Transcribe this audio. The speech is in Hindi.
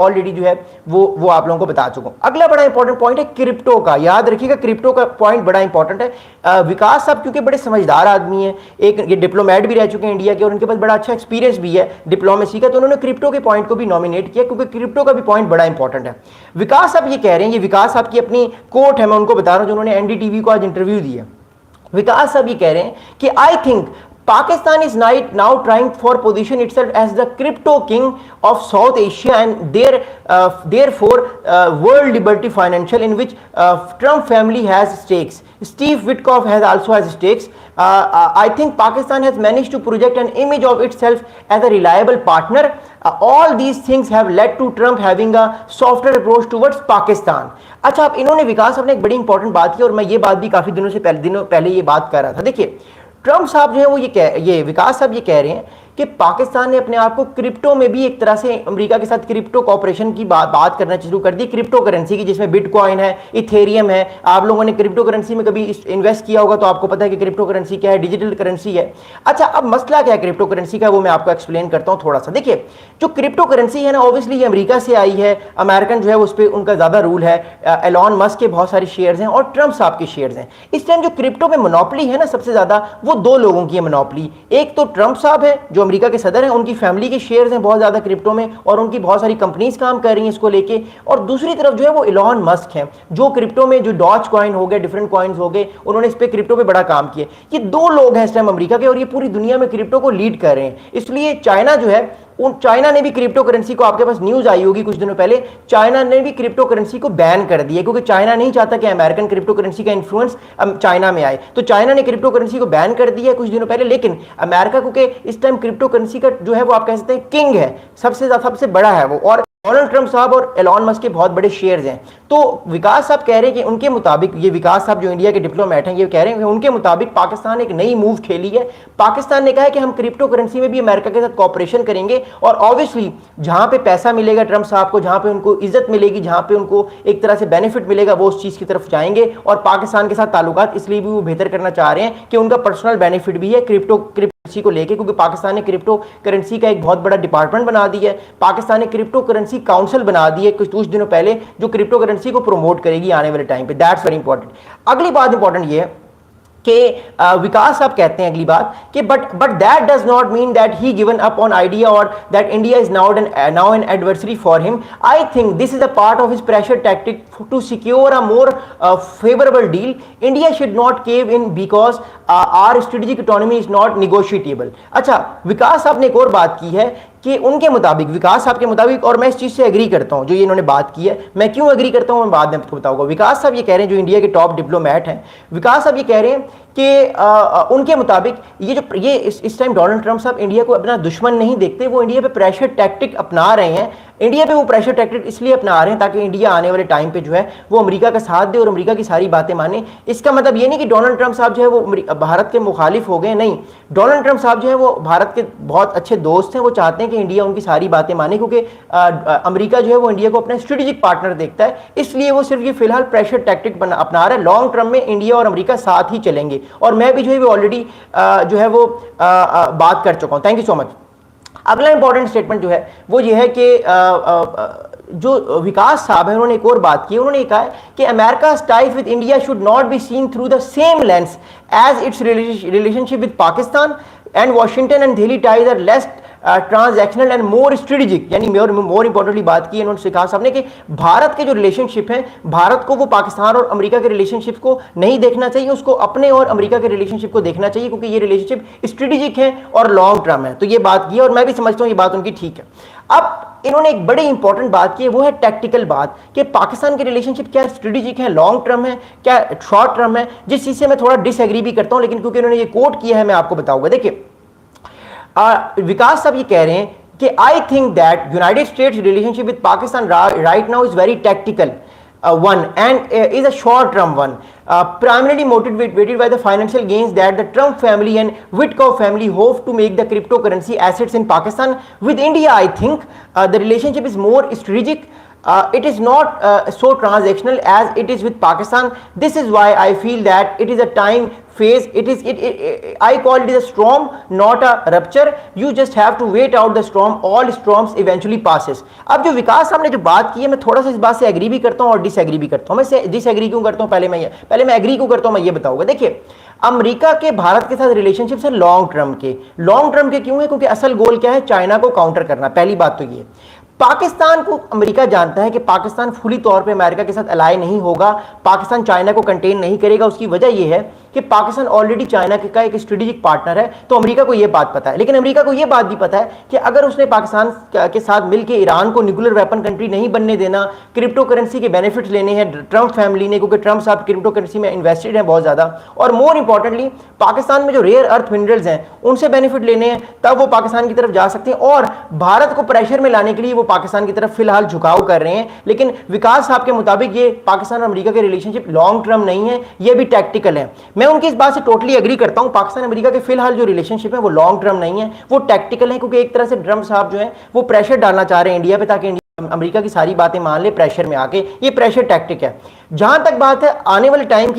ऑलरेडी जो है वो आप लोगों को बता चुका हूं। अगला बड़ा इंपॉर्टेंट पॉइंट है क्रिप्टो का, याद रखिएगा क्रिप्टो का पॉइंट बड़ा इंपॉर्टेंट है। विकास साहब क्योंकि बड़े समझदार आदमी हैं, एक ये डिप्लोमेट भी रह चुके हैं इंडिया के और उनके पास बड़ा अच्छा एक्सपीरियंस भी है डिप्लोमेसी का, तो उन्होंने क्रिप्टो के पॉइंट को भी नॉमिनेट किया क्योंकि क्रिप्टो का भी पॉइंट बड़ा इंपॉर्टेंट है। विकास साहब ये कह रहे हैं, ये विकास साहब की अपनी कोट है, मैं उनको बता रहा हूं जो उन्होंने एनडीटीवी को आज इंटरव्यू दिया। विकास साहब ये कह रहे हैं कि I think Pakistan is now trying for position itself as the crypto king of South Asia and therefore world liberty financial in which Trump family has stakes. Steve Witkoff also has stakes. I think Pakistan has managed to project an image of itself as a reliable partner. All these things have led to Trump having a softer approach towards Pakistan. अच्छा, अब इन्होंने विकास साहब ने एक बड़ी इंपॉर्टेंट बात की और मैं ये बात भी काफी दिनों पहले ये बात कर रहा था। देखिए ट्रम्प साहब जो है वो ये विकास साहब ये कह रहे हैं कि पाकिस्तान ने अपने आप को क्रिप्टो में भी एक तरह से अमेरिका के साथ क्रिप्टो कॉपरेशन की बात करना शुरू कर दी, क्रिप्टो करेंसी की, जिसमें बिटकॉइन है, इथेरियम है। आप लोगों ने क्रिप्टो करेंसी में कभी इन्वेस्ट किया होगा तो आपको पता है कि क्रिप्टो करेंसी क्या है, डिजिटल करेंसी है। अच्छा, अब मसला क्या है क्रिप्टो करेंसी का, वो मैं आपको एक्सप्लेन करता हूं थोड़ा सा। देखिए जो क्रिप्टो करेंसी है ना, ऑब्वियसली ये अमेरिका से आई है, अमेरिकन जो है उस पर उनका ज्यादा रूल है, एलॉन मस्क के बहुत सारे शेयर्स हैं और ट्रम्प साहब के शेयर्स हैं। इस टाइम जो क्रिप्टो में मोनोपोली है ना सबसे ज्यादा, वो दो लोगों की है मोनोपोली। एक तो ट्रम्प साहब है जो अमेरिका के सदर हैं, उनकी फैमिली के शेयर्स हैं बहुत ज्यादा क्रिप्टो में और उनकी बहुत सारी कंपनीज काम कर रही हैं इसको लेके, और दूसरी तरफ जो है वो एलॉन मस्क हैं जो क्रिप्टो में जो डॉज कॉइन हो गए, डिफरेंट कॉइन्स हो गए, उन्होंने इस पे क्रिप्टो पे बड़ा काम किया। ये दो लोग हैं इस टाइम अमेरिका के और ये पूरी दुनिया में क्रिप्टो को लीड कर रहे हैं। इसलिए चाइना जो है, चाइना ने भी क्रिप्टो करेंसी को, आपके पास न्यूज आई होगी कुछ दिनों पहले, चाइना ने भी क्रिप्टो करेंसी को बैन कर दिया क्योंकि चाइना नहीं चाहता कि अमेरिकन क्रिप्टो करेंसी का इन्फ्लुएंस चाइना में आए। तो चाइना ने क्रिप्टो करेंसी को बैन कर दिया कुछ दिनों पहले, लेकिन अमेरिका क्योंकि इस टाइम क्रिप्टो करेंसी का जो है वो आप कह सकते हैं किंग है, सबसे बड़ा है वो, और डोनाल्ड ट्रम्प साहब और एलॉन मस्क के बहुत बड़े शेयर्स हैं। तो विकास साहब कह रहे हैं कि उनके मुताबिक, ये विकास साहब जो इंडिया के डिप्लोमेट हैं, ये कह रहे हैं कि उनके मुताबिक पाकिस्तान ने एक नई मूव खेली है। पाकिस्तान ने कहा है कि हम क्रिप्टो करेंसी में भी अमेरिका के साथ कॉपरेशन करेंगे और ऑब्वियसली जहां पे पैसा मिलेगा ट्रम्प साहब को, जहां पे उनको इज्जत मिलेगी, जहां पे उनको एक तरह से बेनिफिट मिलेगा, वो उस चीज की तरफ जाएंगे। और पाकिस्तान के साथ ताल्लुकात इसलिए भी वो बेहतर करना चाह रहे हैं कि उनका पर्सनल बेनिफिट भी है क्रिप्टो करेंसी को लेके, क्योंकि पाकिस्तान ने क्रिप्टो करेंसी का एक बहुत बड़ा डिपार्टमेंट बना दिया है। पाकिस्तान ने क्रिप्टो करेंसी काउंसिल बना दी है कुछ दिनों पहले जो क्रिप्टो करेंसी को प्रमोट करेगी आने वाले टाइम पे। That's very important. अगली बात इंपॉर्टेंट ये है कि विकास साहब कहते हैं अगली बात कि but that does not mean that he given up on idea और that India is now an adversary for him. I think this is a part of his pressure tactic to secure a more favourable deal. India should not cave in because our strategic economy is not negotiable. अच्छा, विकास साहब ने एक और बात की है कि उनके मुताबिक, विकास साहब के मुताबिक, और मैं इस चीज से एग्री करता हूं जो ये इन्होंने बात की है, मैं क्यों एग्री करता हूं मैं बाद में आपको बताऊंगा। विकास साहब ये कह रहे हैं, जो इंडिया के टॉप डिप्लोमेट हैं, विकास साहब ये कह रहे हैं कि उनके मुताबिक ये इस टाइम डोनाल्ड ट्रम्प साहब इंडिया को अपना दुश्मन नहीं देखते, वो इंडिया पे प्रेशर टैक्टिक अपना रहे हैं। इंडिया पे वो प्रेशर टैक्टिक इसलिए अपना रहे हैं ताकि इंडिया आने वाले टाइम पे जो है वो अमेरिका का साथ दे और अमेरिका की सारी बातें माने। इसका मतलब ये नहीं कि डोनाल्ड ट्रम्प साहब जो है वो भारत के मुखालिफ हो गए, नहीं। डोनाल्ड ट्रम्प साहब जो है वो भारत के बहुत अच्छे दोस्त हैं, वो चाहते हैं कि इंडिया उनकी सारी बातें माने, क्योंकि अमेरिका जो है वो इंडिया को अपना स्ट्रेटेजिक पार्टनर देखता है। इसलिए वो सिर्फ ये फिलहाल प्रेशर टैक्टिक अपना रहा है। लॉन्ग टर्म में इंडिया और अमेरिका साथ ही चलेंगे और मैं भी जो है वो ऑलरेडी जो है वो बात कर चुका हूं। Thank you so much. अगला इंपॉर्टेंट स्टेटमेंट जो है वो ये है कि जो विकास साहब है उन्होंने एक और बात की। उन्होंने कहा है कि America ties with India should not be seen through the same lens as its relationship with Pakistan and Washington and Delhi ties are less transactional and more strategic. यानी मोर इंपॉर्टेंटली बात की इन्होंने विकास साहब ने कि भारत के जो रिलेशनशिप है, भारत को वो पाकिस्तान और अमेरिका के रिलेशनशिप को नहीं देखना चाहिए, उसको अपने और अमेरिका के रिलेशनशिप को देखना चाहिए, क्योंकि ये रिलेशनशिप स्ट्रेटेजिक है और लॉन्ग टर्म है। तो ये बात की और मैं भी समझता हूं ये बात उनकी ठीक है। अब इन्होंने एक बड़ी इंपॉर्टेंट बात की है, वो है टैक्टिकल बात कि पाकिस्तान के रिलेशनशिप क्या स्ट्रेटेजिक है, लॉन्ग टर्म है, क्या शॉर्ट टर्म है, जिस चीज से मैं थोड़ा डिसएग्री भी करता हूं, लेकिन क्योंकि इन्होंने ये कोट किया है मैं आपको बताऊंगा। देखिए विकास साहब ये कह रहे हैं कि I think that United states relationship with Pakistan right now is very tactical one and is a short term one, primarily motivated by the financial gains that the Trump family and Witkoff family hope to make the cryptocurrency assets in Pakistan. With India, I think the relationship is more strategic. It is not so transactional as it is with Pakistan. This is why I feel that it is a time phase. I call it a storm, not a rupture. You just have to wait out the storm. All storms eventually passes. अब जो विकास साहब ने जो बात की है, मैं थोड़ा सा इस बात से एग्री भी करता हूं और डिसएग्री भी करता हूं। मैं डिसएग्री क्यों करता हूं, पहले मैं एग्री क्यों करता हूं, मैं ये बताऊंगा। देखिए, अमेरिका के भारत के साथ रिलेशनशिप्स है लॉन्ग टर्म के क्यों है, क्योंकि असल गोल क्या है, चाइना को काउंटर करना। पहली बात तो ये, पाकिस्तान को अमेरिका जानता है कि पाकिस्तान फुली तौर पे अमेरिका के साथ अलाय नहीं होगा, पाकिस्तान चाइना को कंटेन नहीं करेगा। उसकी वजह यह है कि पाकिस्तान ऑलरेडी चाइना का एक स्ट्रेटेजिक पार्टनर है, तो अमेरिका को यह बात पता है। लेकिन अमेरिका को यह बात भी पता है कि अगर उसने पाकिस्तान के साथ मिलकर ईरान को न्यूक्लियर वेपन कंट्री नहीं बनने देना, क्रिप्टो करेंसी के बेनिफिट्स लेने हैं ट्रंप फैमिली ने, क्योंकि ट्रंप साहब क्रिप्टो करेंसी में इन्वेस्टेड है बहुत ज्यादा, और मोर इंपॉर्टेंटली पाकिस्तान में जो रेयर अर्थ मिनरल्स हैं उनसे बेनिफिट लेने हैं, तब वो पाकिस्तान की तरफ जा सकते हैं। और भारत को प्रेशर में लाने के लिए वो पाकिस्तान की तरफ फिलहाल झुकाव कर रहे हैं। लेकिन विकास साहब के मुताबिक ये पाकिस्तान और अमेरिका के रिलेशनशिप लॉन्ग टर्म नहीं है, ये भी टैक्टिकल है। मैं उनकी इस बात से टोटली एग्री करता हूं, पाकिस्तान अमेरिका के फिलहाल जो रिलेशनशिप है वो लॉन्ग टर्म नहीं है, वो टैक्टिकल है। क्योंकि एक तरह से ट्रंप साहब जो है वो प्रेशर डालना चाह रहे हैं इंडिया पे, ताकि इंडिया अमेरिका की सारी बातें मान ले प्रेशर में आके। ये प्रेशर टैक्टिक है। जहां तक बात है आने वाले टाइम की